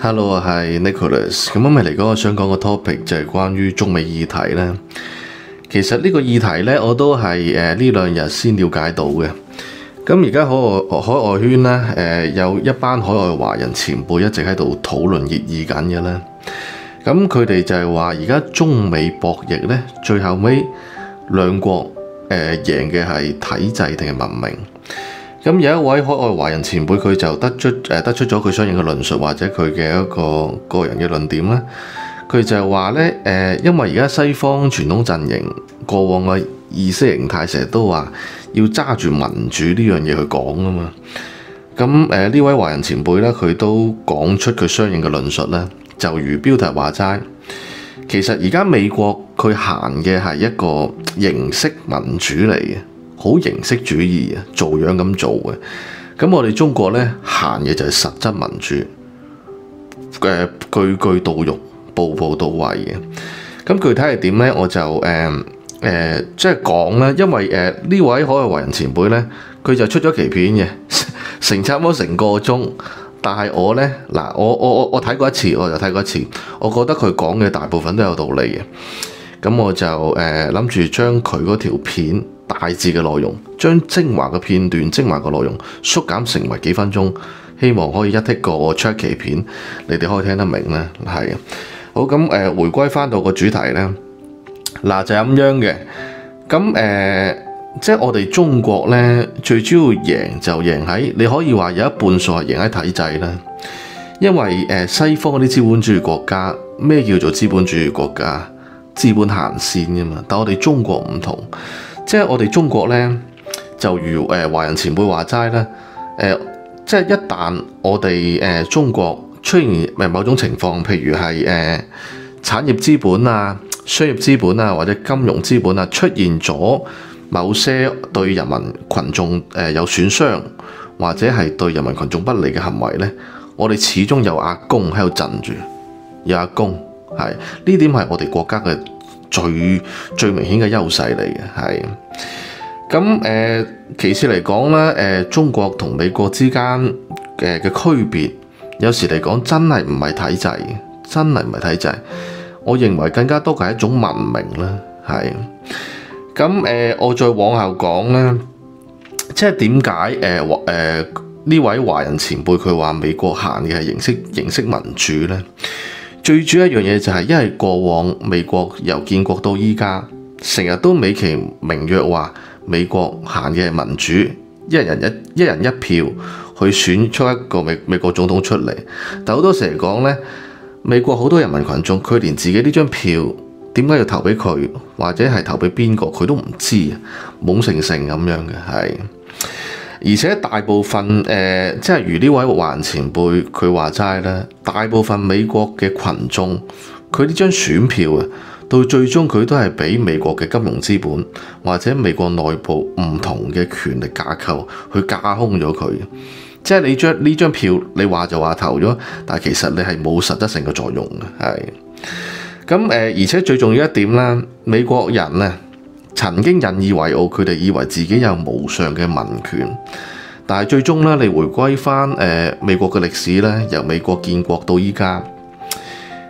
Hello，我係 Nicholas。咁今日嚟講，我想講個 topic 就係關於中美議題咧。其實呢個議題咧，我都係呢兩日先了解到嘅。咁而家海外圈咧，有一班海外華人前輩一直喺度討論熱議緊嘅咧。咁佢哋就係話，而家中美博弈咧，最後尾兩國贏嘅係體制定係文明。咁有一位海外華人前輩，佢就得出咗佢相應嘅論述，或者佢嘅一個個人嘅論點啦。佢就係話咧，因為而家西方傳統陣營過往嘅意識形態，成日都話要揸住民主呢樣嘢去講啊嘛。咁呢位華人前輩咧，佢都講出佢相應嘅論述啦。就如標題話齋，其實而家美國佢行嘅係一個形式民主嚟嘅。好形式主義啊，做樣咁做嘅。咁我哋中國咧行嘅就係實質民主，句句到肉，步步到位嘅。咁具體係點咧？我就即係講咧，因為呢位海外華人前輩咧，佢就出咗期片嘅，差唔多成個鐘。但係我咧嗱，我睇過一次，我就睇過一次，我覺得佢講嘅大部分都有道理嘅。咁我就諗住將佢嗰條片大致嘅內容，將精華嘅片段、精華嘅內容縮減成為幾分鐘，希望可以一剔過我出一期片，你哋可以聽得明咧。係好咁回歸翻到個主題咧，嗱就係咁樣嘅。咁即係我哋中國咧，最主要贏就贏喺你可以話有一半數係贏喺體制啦。因為西方嗰啲資本主義國家，咩叫做資本主義國家？資本行先㗎嘛，但我哋中國唔同，即係我哋中國咧，就如華人前輩話齋啦，即係一旦我哋中國出現某種情況，譬如係產業資本啊、商業資本啊或者金融資本啊出現咗某些對人民群眾有損傷，或者係對人民群眾不利嘅行為咧，我哋始終有阿公喺度鎮住，有阿公。係呢點係我哋國家嘅最明顯嘅優勢嚟嘅，係咁其次嚟講咧，中國同美國之間嘅區別，有時嚟講真係唔係體制，真係唔係體制。我認為更加多嘅係一種文明啦，係咁我再往後講咧，即係點解呢位華人前輩佢話美國行嘅係形式民主咧？最主要一樣嘢就係，因為過往美國由建國到依家，成日都美其名曰話美國行嘅係民主，一人一票去選出一個美國總統出嚟。但好多時嚟講咧，美國好多人民群眾佢連自己呢張票點解要投俾佢，或者係投俾邊個佢都唔知，懵成咁樣嘅係。而且大部分即係如呢位華人前輩佢話齋咧，大部分美國嘅群眾佢呢張選票啊，到最終佢都係俾美國嘅金融資本或者美國內部唔同嘅權力架構去架空咗佢。即係你將呢張票你話就話投咗，但係其實你係冇實質性嘅作用嘅，係咁而且最重要一點啦，美國人啊，曾經引以為傲，佢哋以為自己有無上嘅民權，但係最終咧，你回歸翻美國嘅歷史咧，由美國建國到依家，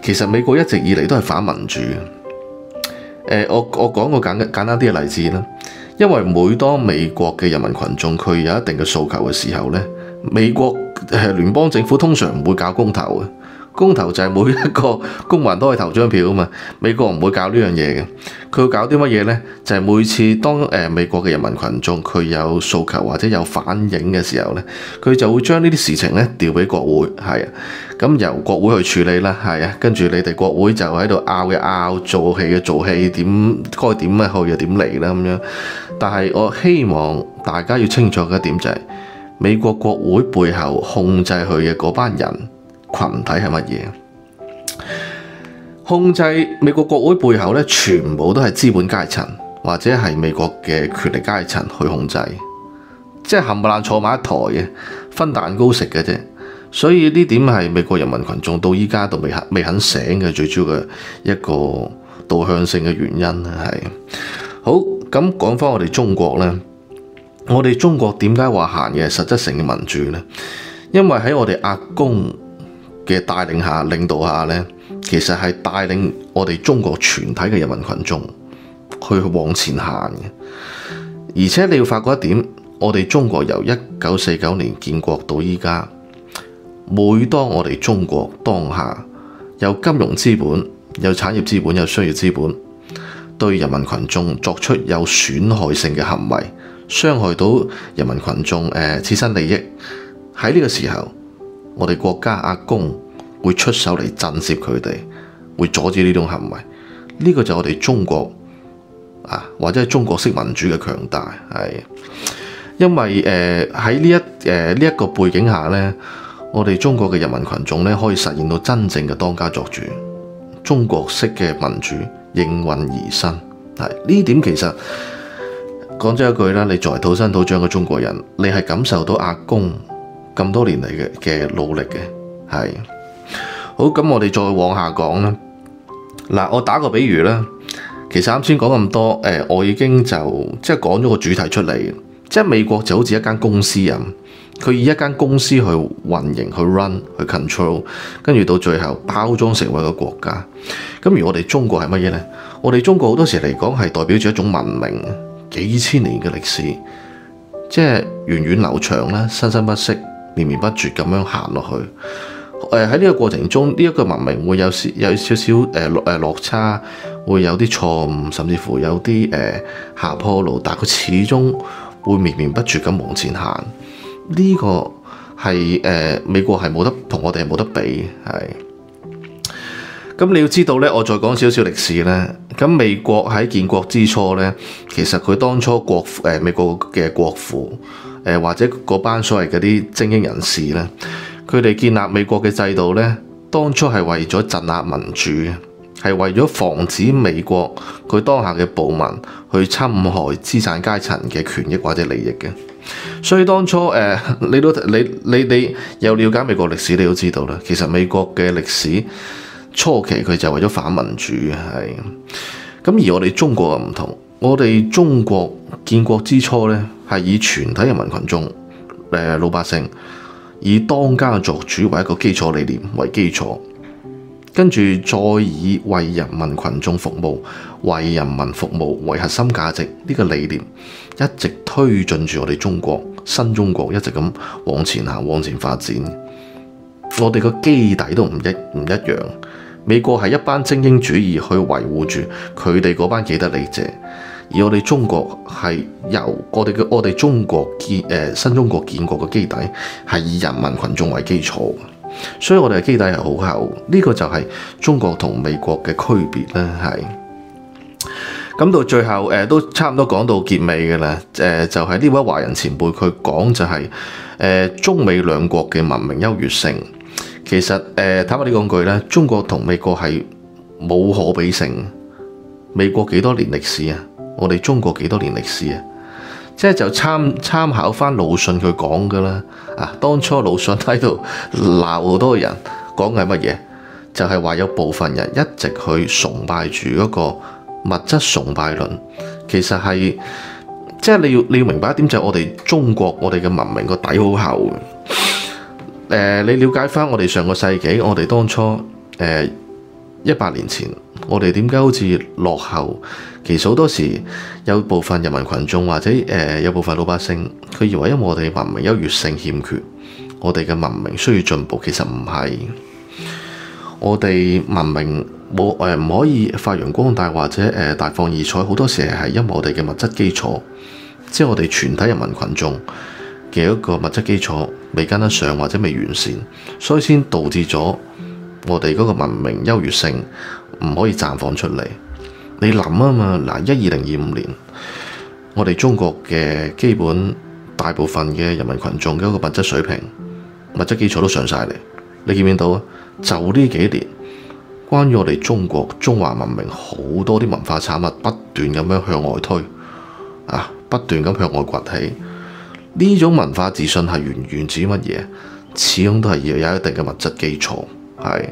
其實美國一直以嚟都係反民主嘅。我講個簡單啲嘅例子啦，因為每當美國嘅人民群眾佢有一定嘅訴求嘅時候咧，美國聯邦政府通常唔會搞公投嘅。公投就係每一個公民都可以投張票啊嘛，美國唔會搞呢樣嘢嘅，佢會搞啲乜嘢呢？就係每次當美國嘅人民群眾佢有訴求或者有反映嘅時候呢，佢就會將呢啲事情呢調俾國會，係啊，咁由國會去處理啦，係啊，跟住你哋國會就喺度拗嘅拗，做戲嘅做戲，點該點啊去又點嚟啦咁樣。但係我希望大家要清楚嘅一點就係，美國國會背後控制佢嘅嗰班人群體係乜嘢？控制美國國會背後咧，全部都係資本階層或者係美國嘅權力階層去控制，即係冚唪唥坐埋一台嘅，分蛋糕食嘅啫。所以呢點係美國人民群眾到依家都未肯醒嘅最主要嘅一個導向性嘅原因啦。係好咁講翻我哋中國咧，我哋中國點解話行嘅係實質性嘅民主咧？因為喺我哋阿公嘅帶領下、領導下呢，其實係帶領我哋中國全體嘅人民群眾去往前行嘅。而且你要發覺一點，我哋中國由1949年建國到依家，每當我哋中國當下有金融資本、有產業資本、有商業資本，對人民群眾作出有損害性嘅行為，傷害到人民群眾切身利益，喺呢個時候，我哋國家阿公會出手嚟震懾佢哋，會阻止呢種行為。呢個就係我哋中國或者係中國式民主嘅強大，係因為喺呢一個背景下呢，我哋中國嘅人民群眾呢，可以實現到真正嘅當家作主，中國式嘅民主應運而生。係呢點其實講咗一句啦，你作為土生土長嘅中國人，你係感受到阿公咁多年嚟嘅努力嘅。係好，咁我哋再往下講啦。嗱，我打個比喻啦，其實啱先講咁多，我已經就即係講咗個主題出嚟，即係美國就好似一間公司咁，佢以一間公司去運營、去 run、去 control， 跟住到最後包裝成為一個國家。咁而我哋中國係乜嘢呢？我哋中國好多時嚟講係代表住一種文明，幾千年嘅歷史，即係源遠流長啦，生生不息、連綿不絕咁樣行落去。喺呢個過程中，呢一個文明會有少少落差，會有啲錯誤，甚至乎有啲下坡路，但係佢始終會綿綿不絕咁往前行。呢個係美國係冇得同我哋係冇得比係。咁你要知道呢，我再講少少歷史呢。咁美國喺建國之初呢，其實佢當初美國嘅國父或者嗰班所謂嗰啲精英人士呢，佢哋建立美國嘅制度呢，當初係為咗鎮壓民主，係為咗防止美國佢當下嘅暴民去侵害資產階層嘅權益或者利益嘅。所以當初你有了解美國歷史，你都知道啦。其實美國嘅歷史初期佢就為咗反民主係。咁而我哋中國又唔同，我哋中國建國之初呢，係以全體人民群眾老百姓以當家作主為一個基礎理念為基礎，跟住再以為人民群眾服務、為人民服務為核心價值呢個理念，一直推進住我哋中國新中國一直咁往前行、往前發展。我哋個基底都唔一樣。美國係一班精英主義去維護住佢哋嗰班既得利者，而我哋中國係由我哋中國新中國建國嘅基底係以人民群眾為基礎，所以我哋嘅基底係好厚。呢個就係中國同美國嘅區別啦，係。咁到最後都差唔多講到結尾嘅啦，就係呢位華人前輩佢講就係中美兩國嘅文明優越性。其實坦白啲講句咧，中國同美國係冇可比性。美國幾多年歷史啊？我哋中國幾多年歷史啊？即係就參考翻魯迅佢講嘅啦。當初魯迅喺度鬧好多人，講嘅係乜嘢？就係話有部分人一直去崇拜住嗰個物質崇拜論。其實係即係你要明白一點，就係我哋中國我哋嘅文明個底好厚嘅。你了解翻我哋上個世紀，我哋當初100年前，我哋點解好似落後？其實好多時有部分人民群眾或者有部分老百姓，佢以為因為我哋文明優越性欠缺，我哋嘅文明需要進步。其實唔係，我哋文明唔可以發揚光大或者大放異彩。好多時係因為我哋嘅物質基礎，即係我哋全體人民群眾嘅一個物質基礎未跟得上或者未完善，所以先導致咗我哋嗰個文明優越性唔可以綻放出嚟。你諗啊嘛，嗱，2025年我哋中國嘅基本大部分嘅人民群眾嘅一個物質水平、物質基礎都上晒嚟，你見唔見到啊？就呢幾年，關於我哋中國中華文明好多啲文化產物不斷咁樣向外推，不斷咁向外崛起。呢種文化自信係源自乜嘢？始終都係要有一定嘅物質基礎，係。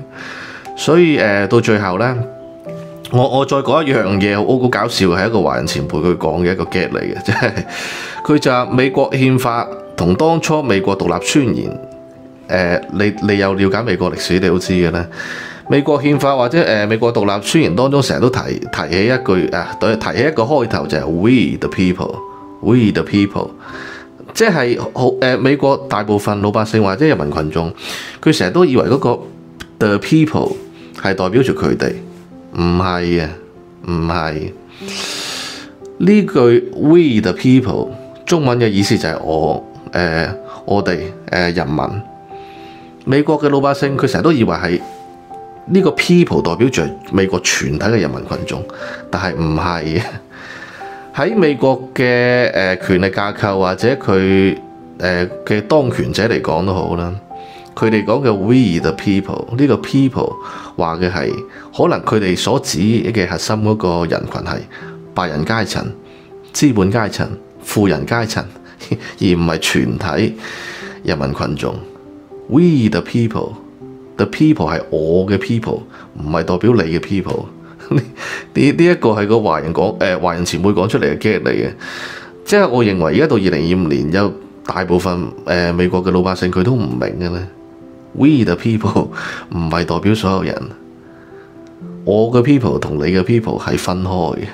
所以到最後呢，我再講一樣嘢，好搞笑，係一個華人前輩佢講嘅一個 get 嚟嘅，佢就話美國憲法同當初美國獨立宣言你有了解美國歷史，你都知嘅啦。美國憲法或者美國獨立宣言當中，成日都提起一句提起一個開頭就係 We the people，We the people， 即係美國大部分老百姓或者人民群眾，佢成日都以為嗰個 the people 係代表住佢哋，唔係啊，唔係。呢句 We the people 中文嘅意思就係我哋人民。美國嘅老百姓佢成日都以為係呢個 people 代表住美國全體嘅人民群眾，但係唔係。喺美國嘅權力架構或者佢嘅當權者嚟講都好啦，佢哋講嘅 We the people 呢個 people 話嘅係可能佢哋所指嘅核心嗰個人群係白人階層、資本階層、富人階層，而唔係全體人民群眾。We the people，the people 係我嘅 people， 唔係代表你嘅 people。呢一個係個華人前輩講出嚟嘅 get 嚟嘅，即係我認為而家到2025年有大部分美國嘅老百姓佢都唔明嘅咧。We the people 唔係代表所有人，我嘅 people 同你嘅 people 係分開嘅。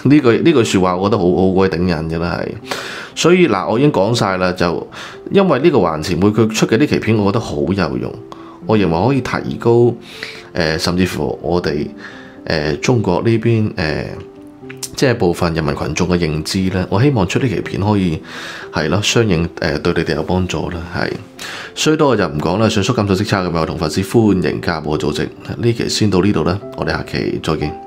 呢句説話，我覺得好鬼頂人嘅啦，係。所以嗱，我已經講晒啦，就因為呢個華人前輩佢出嘅呢期片，我覺得好有用，我認為可以提高甚至乎我哋中國呢邊即係部分人民群眾嘅認知咧。我希望出呢期片可以係咯，相應對你哋有幫助啦，係。所以多我就唔講啦，想縮減咗息差嘅朋友同粉絲歡迎加入我組織。呢期先到呢度啦，我哋下期再見。